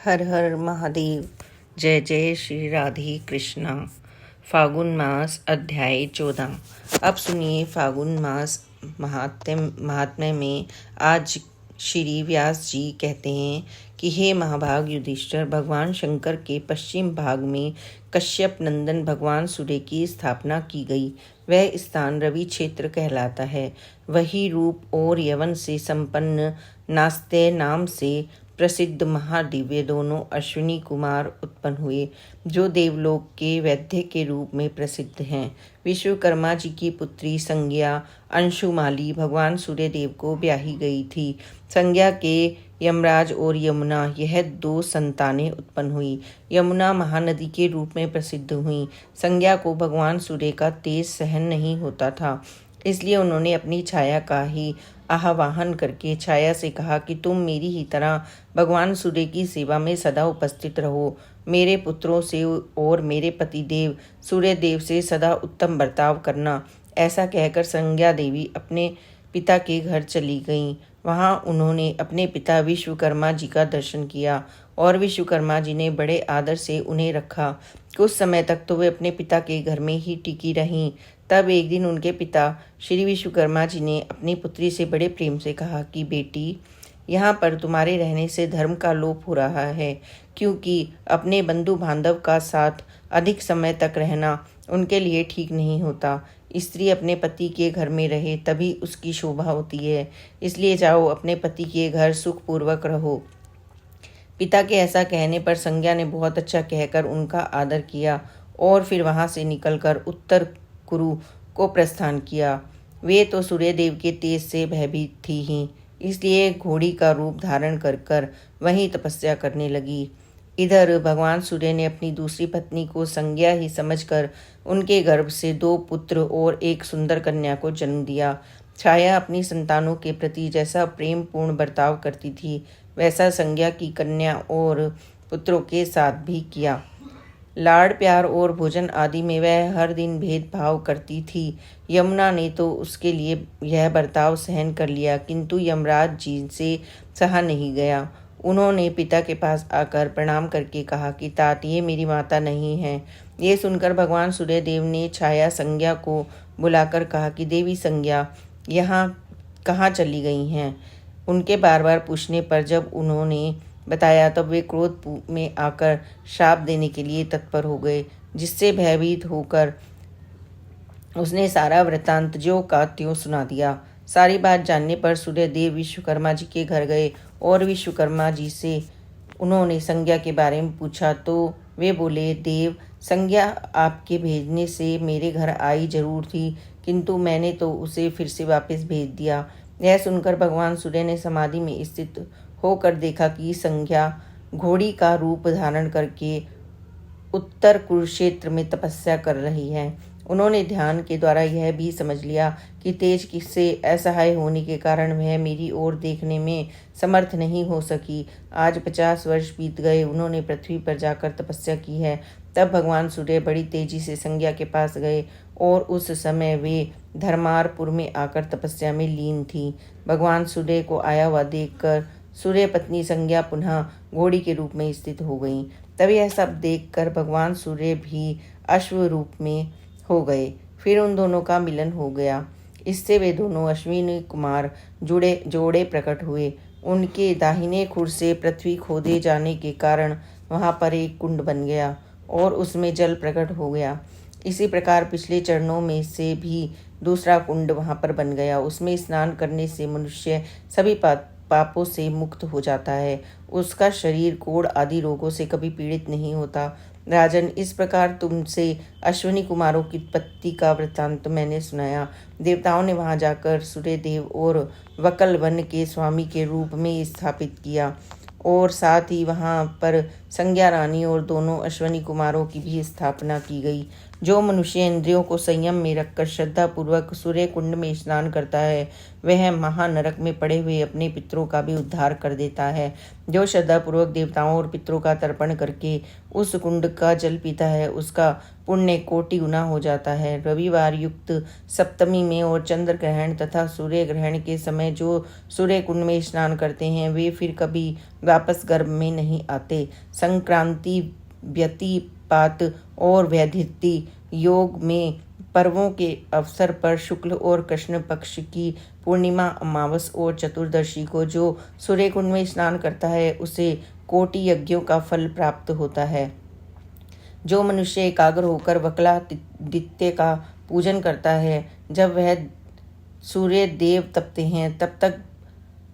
हर हर महादेव। जय जय श्री राधे कृष्णा। फागुन मास अध्याय 14। अब सुनिए फागुन मास महात्म्य में आज श्री व्यास जी कहते हैं कि हे महाभाग युधिष्ठिर, भगवान शंकर के पश्चिम भाग में कश्यप नंदन भगवान सूर्य की स्थापना की गई। वह स्थान रवि क्षेत्र कहलाता है। वही रूप और यवन से संपन्न नास्त्य नाम से प्रसिद्ध महादिव्य दोनों अश्विनी कुमार उत्पन्न हुए, जो देवलोक के वैद्य के रूप में प्रसिद्ध हैं। विश्वकर्मा जी की पुत्री संज्ञा अंशुमाली भगवान सूर्यदेव को ब्याही गई थी। संज्ञा के यमराज और यमुना, यह दो संतानें उत्पन्न हुई। यमुना महानदी के रूप में प्रसिद्ध हुई। संज्ञा को भगवान सूर्य का तेज सहन नहीं होता था, इसलिए उन्होंने अपनी छाया का ही आह्वान करके छाया से कहा कि तुम मेरी ही तरह भगवान सूर्य की सेवा में सदा उपस्थित रहो। मेरे पुत्रों से और मेरे पति देव सूर्य देव से सदा उत्तम बर्ताव करना। ऐसा कहकर संज्ञा देवी अपने पिता के घर चली गईं। वहां उन्होंने अपने पिता विश्वकर्मा जी का दर्शन किया और विश्वकर्मा जी ने बड़े आदर से उन्हें रखा। कुछ समय तक तो वे अपने पिता के घर में ही टिकी रहीं। तब एक दिन उनके पिता श्री विश्वकर्मा जी ने अपनी पुत्री से बड़े प्रेम से कहा कि बेटी, यहाँ पर तुम्हारे रहने से धर्म का लोप हो रहा है, क्योंकि अपने बंधु बांधव का साथ अधिक समय तक रहना उनके लिए ठीक नहीं होता। स्त्री अपने पति के घर में रहे तभी उसकी शोभा होती है। इसलिए जाओ, अपने पति के घर सुखपूर्वक रहो। पिता के ऐसा कहने पर संज्ञा ने बहुत अच्छा कहकर उनका आदर किया और फिर वहां से निकलकर उत्तर कुरु को प्रस्थान किया। वे तो सूर्यदेव के तेज से भयभीत थी ही, इसलिए घोड़ी का रूप धारण कर वहीं तपस्या करने लगी। इधर भगवान सूर्य ने अपनी दूसरी पत्नी को संज्ञा ही समझकर उनके गर्भ से 2 पुत्र और एक सुंदर कन्या को जन्म दिया। छाया अपनी संतानों के प्रति जैसा प्रेम पूर्ण बर्ताव करती थी, वैसा संज्ञा की कन्या और पुत्रों के साथ भी किया। लाड़ प्यार और भोजन आदि में वह हर दिन भेदभाव करती थी। यमुना ने तो उसके लिए यह बर्ताव सहन कर लिया, किंतु यमराज जी से सहा नहीं गया। उन्होंने पिता के पास आकर प्रणाम करके कहा कि तात, ये मेरी माता नहीं है। ये सुनकर भगवान सूर्यदेव ने छाया संज्ञा को बुलाकर कहा कि देवी संज्ञा, यहाँ कहाँ चली गई हैं? उनके बार बार पूछने पर जब उन्होंने बताया तब वे क्रोध में आकर श्राप देने के लिए तत्पर हो गए, जिससे भयभीत होकर उसने सारा वृत्तांत ज्यों का त्यों सुना दिया। सारी बात जानने पर सूर्यदेव विश्वकर्मा जी के घर गए और विश्वकर्मा जी से उन्होंने संज्ञा के बारे में पूछा तो वे बोले, देव, संज्ञा आपके भेजने से मेरे घर आई जरूर थी, किंतु मैंने तो उसे फिर से वापस भेज दिया। यह सुनकर भगवान सूर्य ने समाधि में स्थित होकर देखा कि संज्ञा घोड़ी का रूप धारण करके उत्तर कुरुक्षेत्र में तपस्या कर रही है। उन्होंने ध्यान के द्वारा यह भी समझ लिया कि तेज से असहाय होने के कारण वह मेरी ओर देखने में समर्थ नहीं हो सकी। आज 50 वर्ष बीत गए, उन्होंने पृथ्वी पर जाकर तपस्या की है। तब भगवान सूर्य बड़ी तेजी से संज्ञा के पास गए और उस समय वे धर्मारपुर में आकर तपस्या में लीन थी। भगवान सूर्य को आया हुआ देखकर सूर्य पत्नी संज्ञा पुनः घोड़ी के रूप में स्थित हो गई। तब यह सब देखकर भगवान सूर्य भी अश्व रूप में हो गए। फिर उन दोनों का मिलन हो गया। इससे वे दोनों अश्विनी कुमार जोड़े प्रकट हुए। उनके दाहिने खुर से पृथ्वी खोदे जाने के कारण वहां पर एक कुंड बन गया और उसमें जल प्रकट हो गया। इसी प्रकार पिछले चरणों में से भी दूसरा कुंड वहां पर बन गया। उसमें स्नान करने से मनुष्य सभी पापों से मुक्त हो जाता है। उसका शरीर कोढ़ आदि रोगों से कभी पीड़ित नहीं होता। राजन, इस प्रकार तुमसे अश्विनी कुमारों की उत्पत्ति का वृत्तांत मैंने सुनाया। देवताओं ने वहां जाकर सूर्यदेव और वकल वन के स्वामी के रूप में स्थापित किया और साथ ही वहां पर संज्ञा रानी और दोनों अश्विनी कुमारों की भी स्थापना की गई। जो मनुष्य इंद्रियों को संयम में रखकर श्रद्धा पूर्वक सूर्य कुंड में स्नान करता है, वह महानरक में पड़े हुए अपने पितरों का भी उद्धार कर देता है। जो श्रद्धा पूर्वक देवताओं और पितरों का तर्पण करके उस कुंड का जल पीता है, उसका पुण्य कोटि गुना हो जाता है। रविवार युक्त सप्तमी में और चंद्र ग्रहण तथा सूर्य ग्रहण के समय जो सूर्य कुंड में स्नान करते हैं, वे फिर कभी वापस गर्भ में नहीं आते। संक्रांति, व्यतिपात और वैधिति योग में पर्वों के अवसर पर शुक्ल और कृष्ण पक्ष की पूर्णिमा, अमावस और चतुर्दशी को जो सूर्य कुंड में स्नान करता है, उसे कोटि यज्ञों का फल प्राप्त होता है। जो मनुष्य एकाग्र होकर वक्लादित्य का पूजन करता है, जब वह सूर्य देव तपते हैं तब तक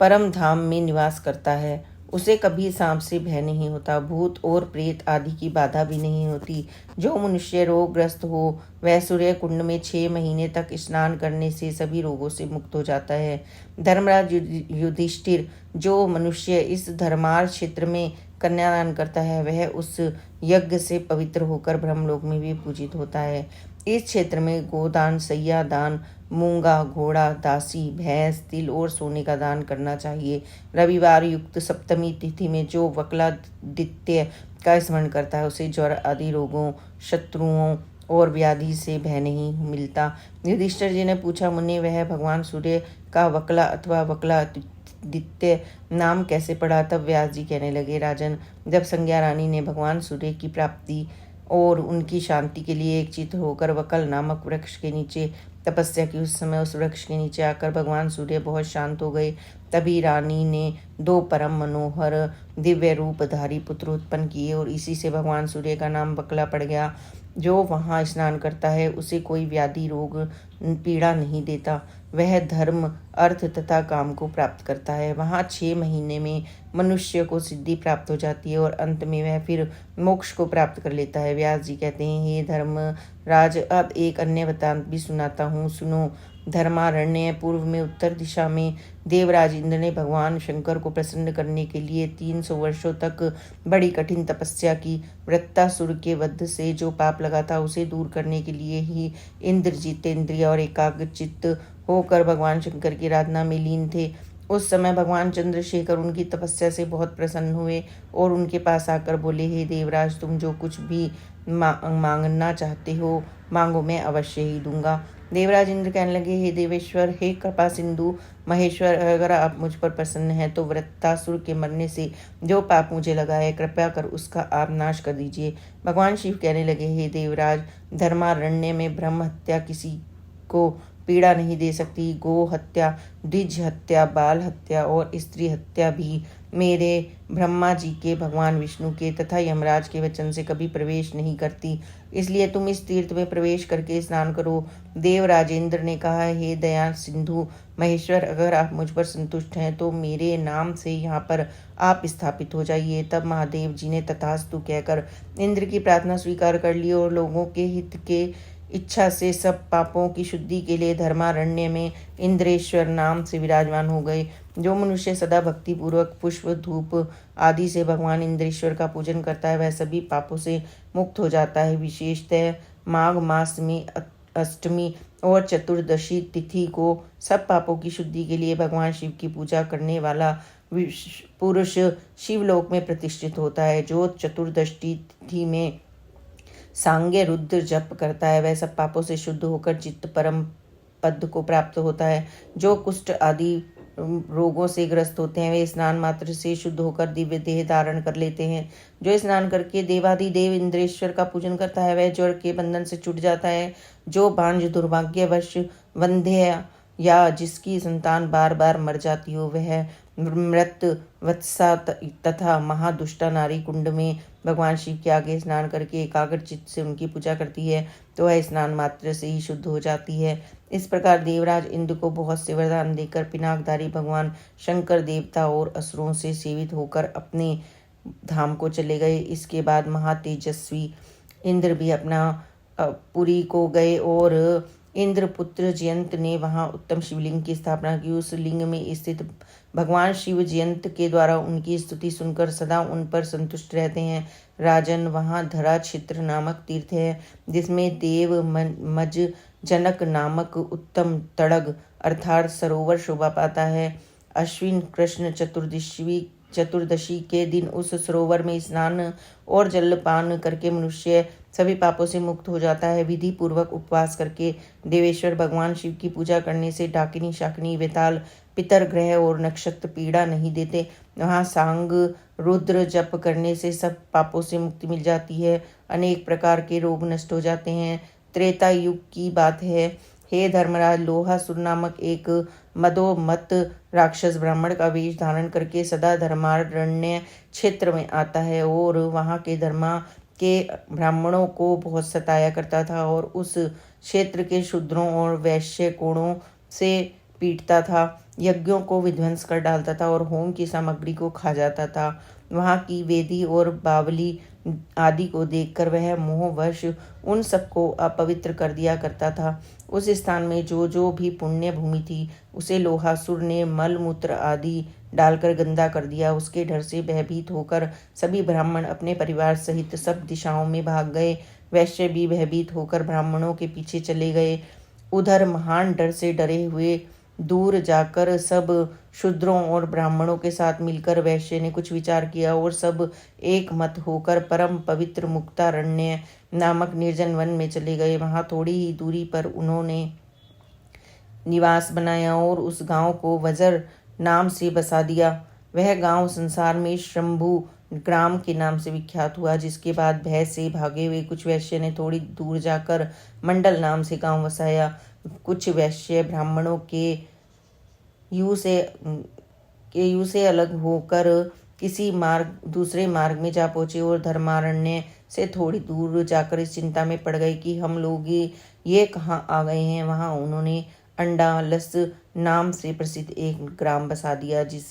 परम धाम में निवास करता है, उसे कभी सांप से भय नहीं होता, भूत और प्रेत आदि की बाधा भी नहीं होती। जो मनुष्य रोगग्रस्त हो, वह सूर्य कुंड में 6 महीने तक स्नान करने से सभी रोगों से मुक्त हो जाता है। धर्मराज युधिष्ठिर, जो मनुष्य इस धर्मार क्षेत्र में कन्यादान करता है, वह उस यज्ञ से पवित्र होकर ब्रह्मलोक में भी पूजित होता है। इस क्षेत्र में गोदान, सैया दान, मूंगा, घोड़ा, दासी, भैंस, तिल और सोने का दान करना चाहिए। रविवार युक्त सप्तमी तिथि में जो वक्लादित्य का स्मरण करता है, उसे ज्वर आदि रोगों, शत्रुओं और व्याधि से भय नहीं मिलता। युधिष्ठिर जी ने पूछा, मुनि, वह भगवान सूर्य का वक्ला अथवा वक्लादित्य नाम कैसे पड़ा? तब व्यास जी कहने लगे, राजन, जब संज्ञा रानी ने भगवान सूर्य की प्राप्ति और उनकी शांति के लिए एक चित्त होकर वकल नामक वृक्ष के नीचे तपस्या की, उस समय उस वृक्ष के नीचे आकर भगवान सूर्य बहुत शांत हो गए। तभी रानी ने 2 परम मनोहर दिव्य रूपधारी पुत्र उत्पन्न किए और इसी से भगवान सूर्य का नाम वकला पड़ गया। जो वहाँ स्नान करता है, उसे कोई व्याधि रोग पीड़ा नहीं देता। वह धर्म, अर्थ तथा काम को प्राप्त करता है। वहाँ 6 महीने में मनुष्य को सिद्धि प्राप्त हो जाती है और अंत में वह फिर मोक्ष को प्राप्त कर लेता है। व्यास जी कहते हैं, हे धर्मराज, अब एक अन्य वृत्तांत भी सुनाता हूँ, सुनो। धर्मारण्य पूर्व में उत्तर दिशा में देवराज इंद्र ने भगवान शंकर को प्रसन्न करने के लिए 300 वर्षों तक बड़ी कठिन तपस्या की। वृत्तासुर के वध से जो पाप लगा था, उसे दूर करने के लिए ही इंद्र जितेंद्रिय और एकाग्रचित्त होकर भगवान शंकर की आराधना में लीन थे। उस समय भगवान चंद्रशेखर उनकी तपस्या से बहुत प्रसन्न हुए और उनके पास आकर बोले, हे देवराज, तुम जो कुछ भी मांगना चाहते हो मांगो, मैं अवश्य ही दूंगा। देवराज इंद्र कहने लगे, हे देवेश्वर, हे कृपा सिंधु महेश्वर, अगर आप मुझ पर प्रसन्न हैं तो वृत्तासुर के मरने से जो पाप मुझे लगा है, कृपया कर उसका आप नाश कर दीजिए। भगवान शिव कहने लगे, हे देवराज, धर्मारण्य में ब्रह्म हत्या किसी को पीड़ा नहीं दे सकती। गो हत्या, द्विज हत्या, बाल हत्या और स्त्री हत्या भी मेरे ब्रह्मा जी के, भगवान विष्णु के तथा यमराज के वचन से कभी प्रवेश नहीं करती। इसलिए तुम इस तीर्थ में प्रवेश करके स्नान करो। देवराजेंद्र ने कहा, हे दया सिंधु महेश्वर, अगर आप मुझ पर संतुष्ट हैं तो मेरे नाम से यहाँ पर आप स्थापित हो जाइए। तब महादेव जी ने तथास्तु कहकर इंद्र की प्रार्थना स्वीकार कर ली और लोगों के हित के इच्छा से सब पापों की शुद्धि के लिए धर्मारण्य में इंद्रेश्वर नाम से विराजमान हो गए। जो मनुष्य सदा भक्ति पूर्वक पुष्प, धूप आदि से भगवान इंद्रेश्वर का पूजन करता है, वह सभी पापों से मुक्त हो जाता है। विशेषतः माघ मास में अष्टमी और चतुर्दशी तिथि को सब पापों की शुद्धि के लिए भगवान शिव की पूजा करने वाला पुरुष शिवलोक में प्रतिष्ठित होता है। जो चतुर्दशी तिथि में सांग्य रुद्र जप करता है, वह सब पापों से शुद्ध होकर चित्त परम पद को प्राप्त होता है। जो कुष्ठ आदि रोगों से ग्रस्त होते हैं, वे स्नान मात्र से शुद्ध होकर दिव्य देह धारण कर लेते हैं। जो स्नान करके देवाधिदेव इंद्रेश्वर का पूजन करता है, वह ज्वर के बंधन से छूट जाता है। जो बांझ, दुर्भाग्यवश, वंध्य या जिसकी संतान बार बार मर जाती हो, वह मृत, वत्सा तथा महादुष्टा नारी कुंड में भगवान शिव के आगे स्नान करके एकाग्र चित्त से उनकी पूजा करती है, तो वह स्नान मात्र से ही शुद्ध हो जाती है। इस प्रकार देवराज इंद्र को बहुत से वरदान देकर पिनाकधारी भगवान शंकर देवता और असुरों से सेवित होकर अपने धाम को चले गए। इसके बाद महातेजस्वी इंद्र भी अपना पुरी को गए और इंद्रपुत्र जयंत ने वहां उत्तम शिवलिंग की स्थापना की। उस लिंग में स्थित भगवान शिव जयंत के द्वारा उनकी स्तुति सुनकर सदा उन पर संतुष्ट रहते हैं। राजन, वहां धरा क्षेत्र नामक तीर्थ है, जिसमें देव मज जनक नामक उत्तम तड़ग अर्थात सरोवर शोभा पाता है। अश्विन कृष्ण चतुर्दशी के दिन उस सरोवर में स्नान और जलपान करके मनुष्य सभी पापों से मुक्त हो जाता है। विधि पूर्वक उपवास करके देवेश्वर भगवान शिव की पूजा करने से डाकिनी, शाकिनी, वेताल, पितर, ग्रह और नक्षत्र पीड़ा नहीं देते। वहाँ सांग रुद्र जप करने से सब पापों से मुक्ति मिल जाती है। अनेक प्रकार के रोग नष्ट हो जाते हैं। त्रेता युग की बात है। हे धर्मराज, लोहासुर नामक एक मदोमत राक्षस ब्राह्मण का वेश धारण करके सदा धर्मारण्य क्षेत्र में आता है और वहाँ के ब्राह्मणों को बहुत सताया करता था और उस क्षेत्र के शूद्रों और वैश्य कोणों से पीटता था, यज्ञों को विध्वंस कर डालता था और होम की सामग्री को खा जाता था। वहाँ की वेदी और बावली आदि को देखकर वह मोहवश उन सबको अपवित्र कर दिया करता था। उस स्थान में जो भी पुण्य भूमि थी उसे लोहासुर ने मल मूत्र आदि डालकर गंदा कर दिया। उसके डर से भयभीत होकर सभी ब्राह्मण अपने परिवार सहित सब दिशाओं में भाग गए। वैश्य भी भयभीत होकर ब्राह्मणों के पीछे चले गए। उधर महान डर से डरे हुए दूर जाकर सब शूद्रों और ब्राह्मणों के साथ मिलकर वैश्य ने कुछ विचार किया और सब एक मत होकर परम पवित्र मुक्तारण्य नामक निर्जन वन में चले गए। वहां थोड़ी ही दूरी पर उन्होंने निवास बनाया और उस गांव को वज्र नाम से बसा दिया। वह गांव संसार में शंभु ग्राम के नाम से विख्यात हुआ। जिसके बाद भय से भागे हुए कुछ वैश्य ने थोड़ी दूर जाकर मंडल नाम से गांव बसाया। कुछ वैश्य ब्राह्मणों के यू से अलग होकर किसी दूसरे मार्ग में जा पहुंचे और धर्मारण्य से थोड़ी दूर जाकर इस चिंता में पड़ गए कि हम लोग ये कहाँ आ गए हैं। वहां उन्होंने अंडालस नाम से प्रसिद्ध एक ग्राम बसा दिया। जिस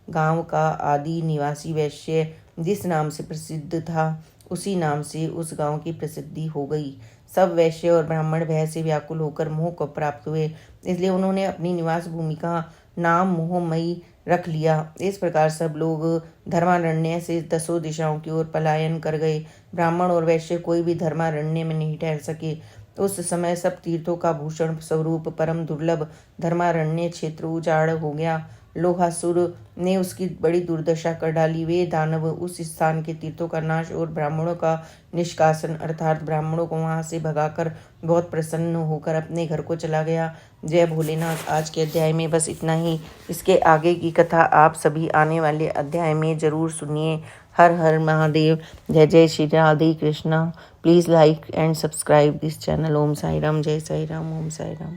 गांव का आदि निवासी वैश्य जिस नाम से प्रसिद्ध था उसी नाम से उस गांव की प्रसिद्धि हो गई। सब वैश्य और ब्राह्मण भय से व्याकुल होकर मोह को प्राप्त हुए, इसलिए उन्होंने अपनी निवास भूमि का नाम मोहमयी रख लिया। इस प्रकार सब लोग धर्मारण्य से 10 दिशाओं की ओर पलायन कर गए। ब्राह्मण और वैश्य कोई भी धर्मारण्य में नहीं ठहर सके। उस समय सब तीर्थों का भूषण स्वरूप परम दुर्लभ धर्मारण्य क्षेत्र उजाड़ हो गया। लोहासुर ने उसकी बड़ी दुर्दशा कर डाली। वे दानव उस स्थान के तीर्थों का नाश और ब्राह्मणों का निष्कासन अर्थात ब्राह्मणों को वहां से भगाकर बहुत प्रसन्न होकर अपने घर को चला गया। जय भोलेनाथ। आज के अध्याय में बस इतना ही। इसके आगे की कथा आप सभी आने वाले अध्याय में जरूर सुनिए। हर हर महादेव। जय जय Shri Radhe Krishna. Please like and subscribe this channel. Om Sai Ram. जय साई राम। ओम साई राम।